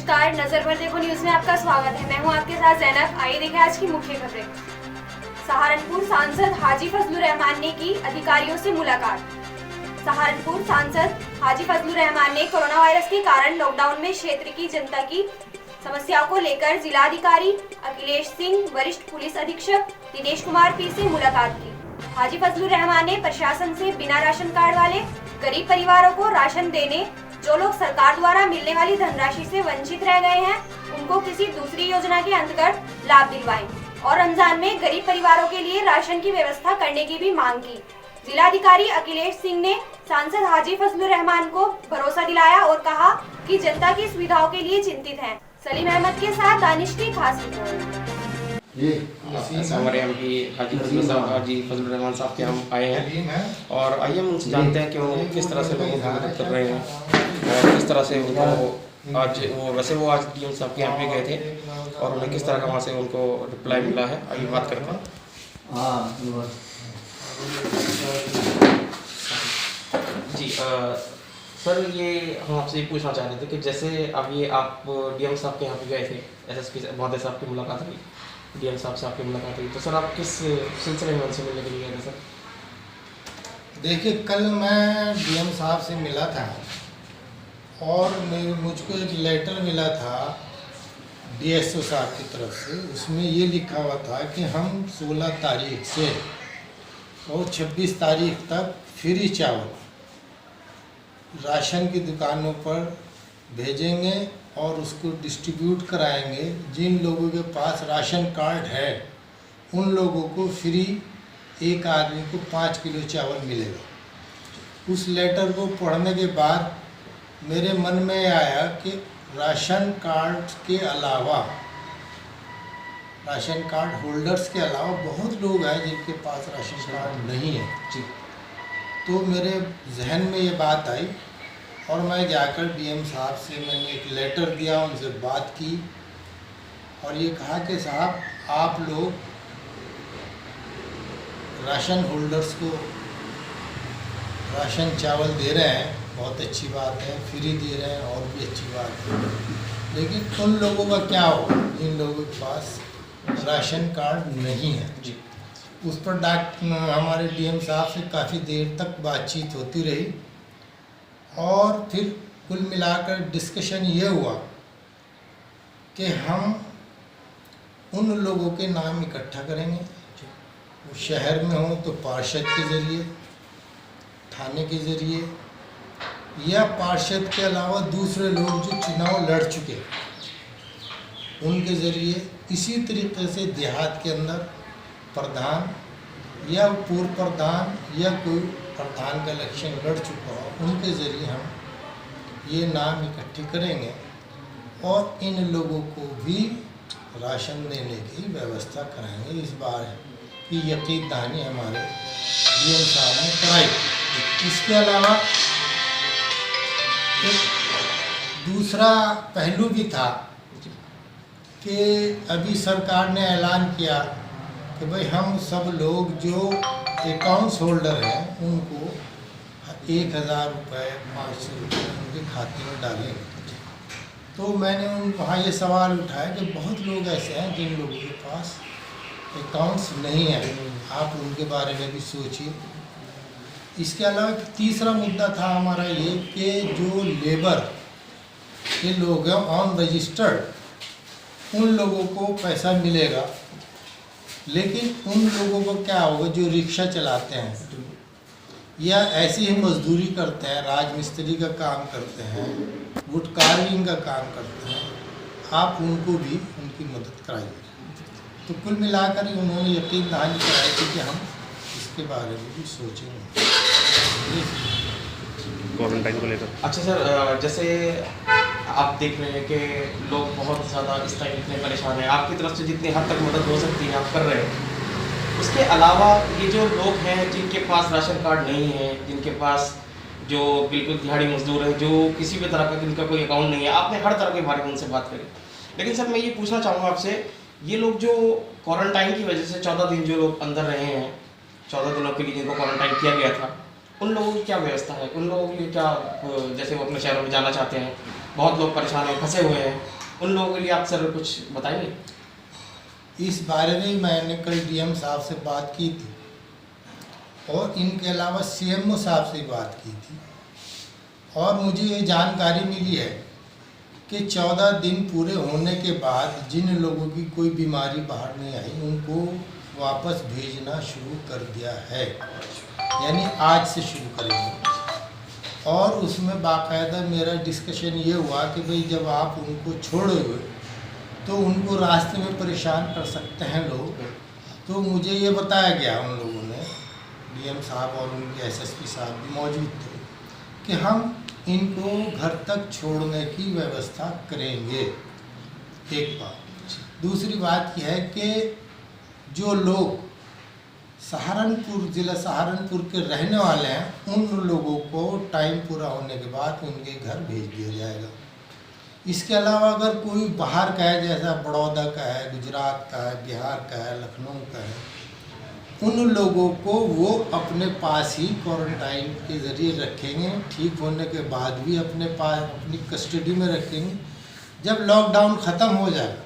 नमस्कार, नजर पर देखो न्यूज में आपका स्वागत है। मैं हूं आपके साथ जैनब। आइए देखें आज की मुख्य खबरें। सहारनपुर सांसद हाजी फजलुर रहमान ने की अधिकारियों से मुलाकात। सहारनपुर सांसद हाजी फजलुर रहमान ने कोरोना वायरस के कारण लॉकडाउन में क्षेत्र की जनता की समस्याओं को लेकर जिलाधिकारी अखिलेश सिंह, वरिष्ठ पुलिस अधीक्षक दिनेश कुमार पी से मुलाकात की। हाजी फजलुर रहमान ने प्रशासन से बिना राशन कार्ड वाले गरीब परिवारों को राशन देने, जो लोग सरकार द्वारा मिलने वाली धनराशि से वंचित रह गए हैं, उनको किसी दूसरी योजना के अंतर्गत लाभ दिलवाएं और रमजान में गरीब परिवारों के लिए राशन की व्यवस्था करने की भी मांग की। जिलाधिकारी अखिलेश सिंह ने सांसद हाजी फजलुर रहमान को भरोसा दिलाया और कहा कि जनता की सुविधाओं के लिए चिंतित हैं। सलीम अहमद के साथ दानिश की खास रिपोर्ट। हमारे यहाँ की हाजी फजलुर रहमान साहब के हम आए हैं और आइए हम उनसे जानते हैं कि वो किस तरह से लोगों की मदद कर रहे हैं और किस तरह से उनको आज डीएम साहब के यहाँ पे गए थे और उन्हें किस तरह का वहाँ से उनको रिप्लाई मिला है। आइए बात करते हैं। जी सर, ये हम आपसे ये पूछना चाह रहे थे कि जैसे अब ये आप डीएम साहब के यहाँ पे गए थे, एसएसपी महोदय साहब की मुलाकात हुई, डीएम साहब से आपकी मुलाकात हुई, तो सर आप किस सिलसिले में उनसे मिलने के लिए गए थे? सर देखिए, कल मैं डीएम साहब से मिला था और मुझको एक लेटर मिला था डीएसओ साहब की तरफ से। उसमें ये लिखा हुआ था कि हम 16 तारीख से और 26 तारीख तक फ्री चावल राशन की दुकानों पर भेजेंगे और उसको डिस्ट्रीब्यूट कराएंगे। जिन लोगों के पास राशन कार्ड है उन लोगों को फ्री एक आदमी को 5 किलो चावल मिलेगा। उस लेटर को पढ़ने के बाद मेरे मन में आया कि राशन कार्ड के अलावा, राशन कार्ड होल्डर्स के अलावा बहुत लोग हैं जिनके पास राशन कार्ड नहीं है जी। तो मेरे जहन में ये बात आई और मैं जाकर डीएम साहब से मैंने एक लेटर दिया, उनसे बात की और ये कहा कि साहब आप लोग राशन होल्डर्स को राशन चावल दे रहे हैं, बहुत अच्छी बात है, फ्री दे रहे हैं और भी अच्छी बात है, लेकिन उन लोगों का क्या हो जिन लोगों के पास राशन कार्ड नहीं है जी। उस पर हमारे डीएम साहब से काफ़ी देर तक बातचीत होती रही और फिर कुल मिलाकर डिस्कशन ये हुआ कि हम उन लोगों के नाम इकट्ठा करेंगे, वो शहर में हो तो पार्षद के ज़रिए, थाने के ज़रिए या पार्षद के अलावा दूसरे लोग जो चुनाव लड़ चुके उनके ज़रिए। इसी तरीके से देहात के अंदर प्रधान या पूर्व प्रधान या कोई प्रधान का इलेक्शन लड़ चुका हो उनके ज़रिए हम ये नाम इकट्ठे करेंगे और इन लोगों को भी राशन देने की व्यवस्था कराएंगे। इस बार की यकीन दहानी हमारे डीएम साहब ने कराई। इसके अलावा एक दूसरा पहलू भी था कि अभी सरकार ने ऐलान किया कि भाई हम सब लोग जो अकाउंट्स होल्डर हैं उनको 1000 रुपये, 500 रुपये उनके खाते में डालेंगे। तो मैंने वहाँ ये सवाल उठाया कि बहुत लोग ऐसे हैं जिन लोगों के पास अकाउंट्स नहीं है, आप उनके बारे में भी सोचिए। इसके अलावा तीसरा मुद्दा था हमारा ये कि जो लेबर के लोग हैं ऑन रजिस्टर्ड, उन लोगों को पैसा मिलेगा, लेकिन उन लोगों को क्या होगा जो रिक्शा चलाते हैं या ऐसी ही मजदूरी करते हैं, राजमिस्त्री का काम करते हैं, वुड कार्विंग का काम करते हैं, आप उनको भी उनकी मदद कराइए। तो कुल मिलाकर उन्होंने यकीन दहानी कराई थी कि हम इसके बारे में भी सोचेंगे क्वारंटाइन को लेकर। अच्छा सर, जैसे आप देख रहे हैं कि लोग बहुत ज़्यादा इस टाइम इतने परेशान हैं, आपकी तरफ से जितनी हद तक मदद हो सकती है आप कर रहे हैं। उसके अलावा ये जो लोग हैं जिनके पास राशन कार्ड नहीं है, जिनके पास जो बिल्कुल दिहाड़ी मजदूर है, जो किसी भी तरह का जिनका कोई अकाउंट नहीं है, आपने हर तरह के बारे में उनसे बात करी। लेकिन सर मैं ये पूछना चाहूँगा आपसे, ये लोग जो क्वारंटाइन की वजह से 14 दिन जो लोग अंदर रहे हैं, 14 दिनों के लिए जिनको क्वारंटाइन किया गया था, उन लोगों की क्या व्यवस्था है? उन लोगों के लिए क्या, जैसे वो अपने शहरों में जाना चाहते हैं बहुत लोग परेशान हैं, फंसे हुए हैं, उन लोगों के लिए आप सर कुछ बताएंगे? इस बारे में मैंने कल डीएम साहब से बात की थी और इनके अलावा सीएमओ साहब से बात की थी, और मुझे ये जानकारी मिली है कि 14 दिन पूरे होने के बाद जिन लोगों की कोई बीमारी बाहर नहीं आई उनको वापस भेजना शुरू कर दिया है, यानी आज से शुरू करेंगे। और उसमें बाकायदा मेरा डिस्कशन ये हुआ कि भाई जब आप उनको छोड़ोगे तो उनको रास्ते में परेशान कर सकते हैं लोग, तो मुझे ये बताया गया उन लोगों ने, डीएम साहब और उनके एसएसपी साहब भी मौजूद थे, कि हम इनको घर तक छोड़ने की व्यवस्था करेंगे। एक बात। दूसरी बात यह है कि जो लोग ज़िला सहारनपुर के रहने वाले हैं उन लोगों को टाइम पूरा होने के बाद उनके घर भेज दिया जाएगा। इसके अलावा अगर कोई बाहर का है, जैसा बड़ौदा का है, गुजरात का है, बिहार का है, लखनऊ का है, उन लोगों को वो अपने पास ही क्वारंटाइन के ज़रिए रखेंगे, ठीक होने के बाद भी अपने पास अपनी कस्टडी में रखेंगे। जब लॉकडाउन ख़त्म हो जाएगा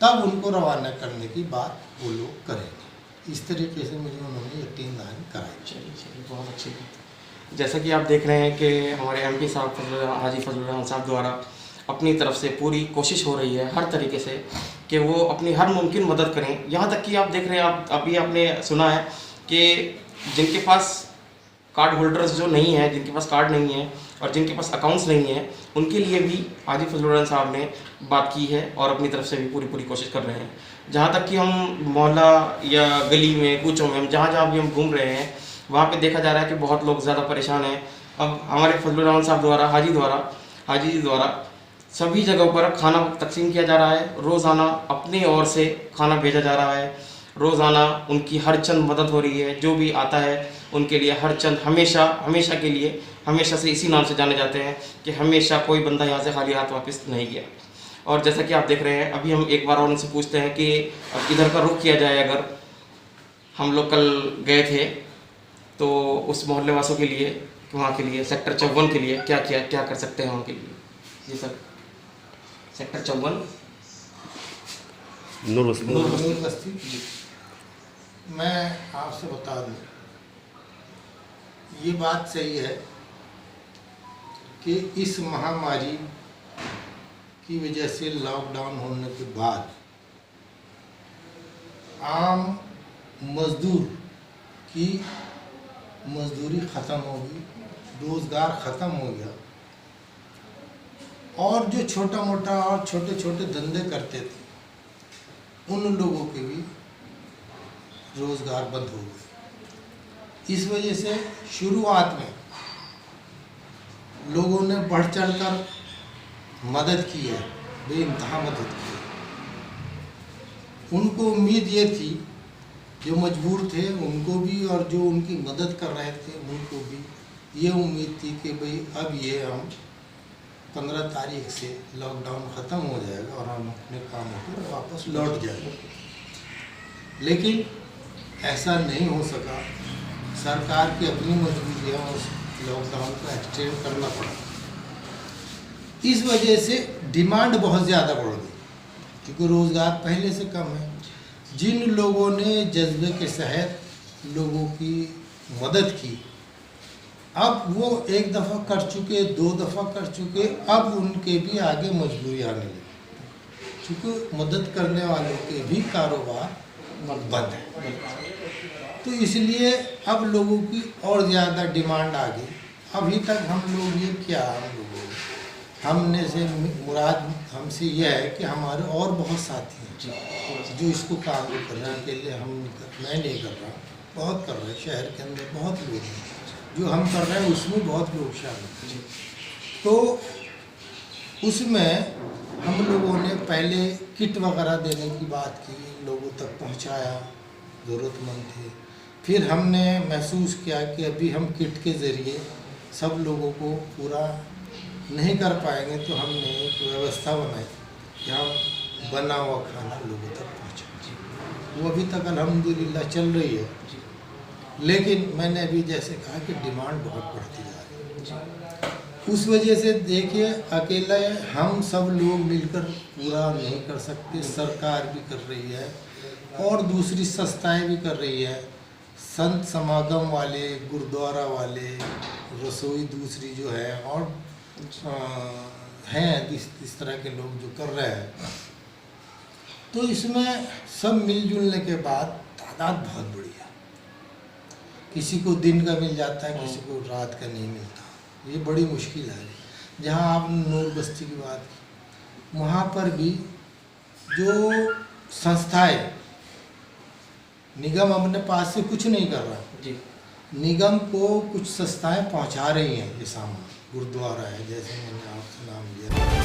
तब उनको रवाना करने की बात वो लोग करेंगे। इस तरीके से मुझे उन्होंने यकीन दहानी कराई। चलिए बहुत अच्छी बात। जैसा कि आप देख रहे हैं कि हमारे एमपी साहब हाजी फजलुर रहमान साहब द्वारा अपनी तरफ से पूरी कोशिश हो रही है हर तरीके से कि वो अपनी हर मुमकिन मदद करें। यहाँ तक कि आप देख रहे हैं, आप अभी आपने सुना है कि जिनके पास कार्ड होल्डर्स जो नहीं है, जिनके पास कार्ड नहीं है और जिनके पास अकाउंट्स नहीं है, उनके लिए भी हाजी फजलुर रहमान साहब ने बात की है और अपनी तरफ से भी पूरी कोशिश कर रहे हैं। जहाँ तक कि हम मोहल्ला या गली में, कूचों में, हम जहाँ भी हम घूम रहे हैं वहाँ पे देखा जा रहा है कि बहुत लोग ज़्यादा परेशान हैं। अब हमारे फजलुर रहमान साहब द्वारा हाजी जी द्वारा सभी जगहों पर खाना तकसीम किया जा रहा है। रोज़ाना अपनी ओर से खाना भेजा जा रहा है, रोज़ाना उनकी हर चंद मदद हो रही है। जो भी आता है उनके लिए हर चंद हमेशा के लिए, हमेशा से इसी नाम से जाने जाते हैं कि हमेशा कोई बंदा यहाँ से खाली हाथ वापस नहीं गया। और जैसा कि आप देख रहे हैं, अभी हम एक बार और उनसे पूछते हैं कि अब इधर का रुख किया जाए। अगर हम लोग कल गए थे तो उस मोहल्ले वालों के लिए, वहाँ के लिए, सेक्टर 54 के लिए क्या कर सकते हैं उनके लिए? जी सर। सेक्टर 54 नूर बस्ती। मैं आपसे बता दूं, ये बात सही है कि इस महामारी की वजह से लॉकडाउन होने के बाद आम मजदूर की मजदूरी ख़त्म हो गई, रोज़गार ख़त्म हो गया, और जो छोटा मोटा और छोटे छोटे धंधे करते थे उन लोगों के भी रोज़गार बंद हो गए। इस वजह से शुरुआत में लोगों ने बढ़ चढ़कर मदद की है, बेइंतहा मदद की है। उनको उम्मीद ये थी, जो मजबूर थे उनको भी और जो उनकी मदद कर रहे थे उनको भी ये उम्मीद थी कि भाई अब ये हम 15 तारीख से लॉकडाउन ख़त्म हो जाएगा और हम अपने कामों पर वापस लौट जाएंगे। लेकिन ऐसा नहीं हो सका। सरकार की अपनी मजबूरियाँ उस लॉकडाउन को एक्सटेंड करना पड़ा। इस वजह से डिमांड बहुत ज़्यादा बढ़ गई, क्योंकि रोज़गार पहले से कम है। जिन लोगों ने जज्बे के तहत लोगों की मदद की, अब वो एक दफ़ा कर चुके, 2 दफ़ा कर चुके, अब उनके भी आगे मजबूरी आने लगी, क्योंकि मदद करने वालों के भी कारोबार बंद है। तो इसलिए अब लोगों की और ज़्यादा डिमांड आ गई। अभी तक हम लोग ये क्या, हमने से मुराद हमसे यह है कि हमारे और बहुत साथी हैं जो इसको काम करने के लिए मैं नहीं कर रहा, बहुत कर रहे हैं। शहर के अंदर बहुत लोग हैं जो हम कर रहे हैं, उसमें बहुत लोग शामिल हैं। तो उसमें हम लोगों ने पहले किट वगैरह देने की बात की, लोगों तक पहुंचाया, ज़रूरतमंद थे। फिर हमने महसूस किया कि अभी हम किट के ज़रिए सब लोगों को पूरा नहीं कर पाएंगे, तो हमने एक व्यवस्था बनाई कि हम बना हुआ खाना लोगों तक पहुँचाएं। वो अभी तक अल्हम्दुलिल्लाह चल रही है। लेकिन मैंने अभी जैसे कहा कि डिमांड बहुत बढ़ती जा रही है। उस वजह से देखिए अकेले हम सब लोग मिलकर पूरा नहीं कर सकते, सरकार भी कर रही है और दूसरी संस्थाएं भी कर रही है, संत समागम वाले, गुरुद्वारा वाले, रसोई दूसरी जो है और हैं इस तरह के लोग जो कर रहे हैं। तो इसमें सब मिलजुलने के बाद तादाद बहुत बड़ी है, किसी को दिन का मिल जाता है, किसी को रात का नहीं मिलता, ये बड़ी मुश्किल है। जहाँ आप नूर बस्ती की बात की, वहाँ पर भी जो संस्थाएं, निगम अपने पास से कुछ नहीं कर रहा जी, निगम को कुछ संस्थाएं पहुँचा रही हैं ये सामान। गुरुद्वारा है जैसे मैंने आपसे नाम लिया।